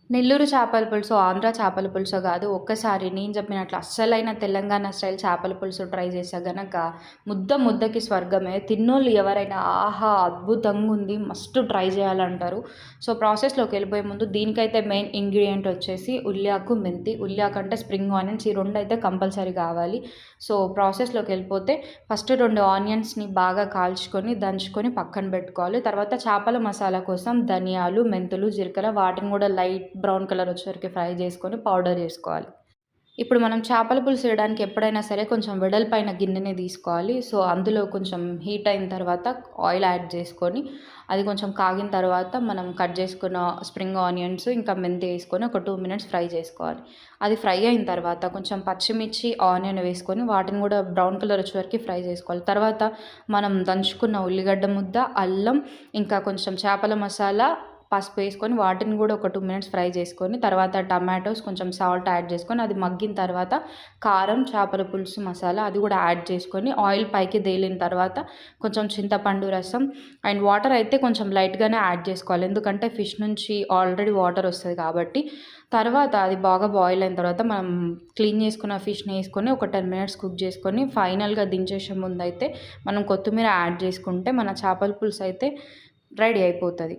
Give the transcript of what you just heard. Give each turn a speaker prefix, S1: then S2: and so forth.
S1: నెల్లూరు చేపల పులుసు, ఆంధ్ర చేపల పులుసో గాదు. ఒక్కసారి నేను చెప్పినట్లు అస్సలైన తెలంగాణ స్టైల్ చేపల పులుసు ట్రై చేస్తే గనక ముద్ద ముద్దకి స్వర్గమే. తిన్నోళ్ళు ఎవరైనా ఆహా! అద్భుతంగుంది, మస్ట్ ట్రై చేయాలంటారు. సో, ప్రాసెస్‌లోకి వెళ్ళిపోయే ముందు దీనికైతే మెయిన్ ఇంగ్రీడియంట్ వచ్చేసి ఉల్యాకు, మెంతి. ఉల్యాకు అంటే స్ప్రింగ్ ఆనియన్స్, ఈ 2 అయితే కంపల్సరీ కావాలి. సో, ప్రాసెస్‌లోకి వెళ్ళిపోతే ఫస్ట్ 2 ఆనియన్స్‌ని బాగా కాల్చుకొని, దంచుకొని పక్కన పెట్టుకోవాలి. తర్వాత చేపల మసాలా కోసం ధనియాలు, మెంతులు, జీలకర్ర వాటిని కూడా లైట్ బ్రౌన్ కలర్ వచ్చే వరకు ఫ్రై చేసుకొని పౌడర్ చేసుకోవాలి. ఇప్పుడు మనం చేపల పులుసు చేయడానికి ఎప్పుడైనా సరే కొంచెం వెడల్పైన గిన్నెని తీసుకోవాలి. సో, అందులో కొంచెం హీట్ అయిన తర్వాత ఆయిల్ యాడ్ చేసుకొని, అది కొంచెం కాగిన తర్వాత మనం కట్ చేసుకున్న స్ప్రింగ్ ఆనియన్స్ ఇంకా మెంతి వేసుకొని ఒక 2 మినిట్స్ ఫ్రై చేసుకోవాలి. అది ఫ్రై అయిన తర్వాత కొంచెం పచ్చిమిర్చి, ఆనియన్ వేసుకొని వాటిని కూడా బ్రౌన్ కలర్ వచ్చే వరకు ఫ్రై చేసుకోవాలి. తర్వాత మనం దంచుకున్న ఉల్లిగడ్డ ముద్ద, అల్లం ఇంకా కొంచెం చేపల మసాలా, పసుపు వేసుకొని వాటిని కూడా ఒక 2 మినిట్స్ ఫ్రై చేసుకొని, తర్వాత టమాటోస్ కొంచెం సాల్ట్ యాడ్ చేసుకొని, అది మగ్గిన తర్వాత కారం, చేపల పులుసు మసాలా అది కూడా యాడ్ చేసుకొని, ఆయిల్ పైకి తేలిన తర్వాత కొంచెం చింతపండు రసం అండ్ వాటర్ అయితే కొంచెం లైట్‌గానే యాడ్ చేసుకోవాలి. ఎందుకంటే ఫిష్ నుంచి ఆల్రెడీ వాటర్ వస్తది కాబట్టి. తర్వాత అది బాగా బాయిల్ అయిన తర్వాత మనం క్లీన్ చేసుకున్న ఫిష్‌ని ఏసుకొని ఒక 10 మినిట్స్ కుక్ చేసుకొని, ఫైనల్‌గా దించేసే ముందయితే మనం కొత్తిమీర యాడ్ చేసుకుంటే మన చేపల పులుసు అయితే రెడీ అయిపోతది.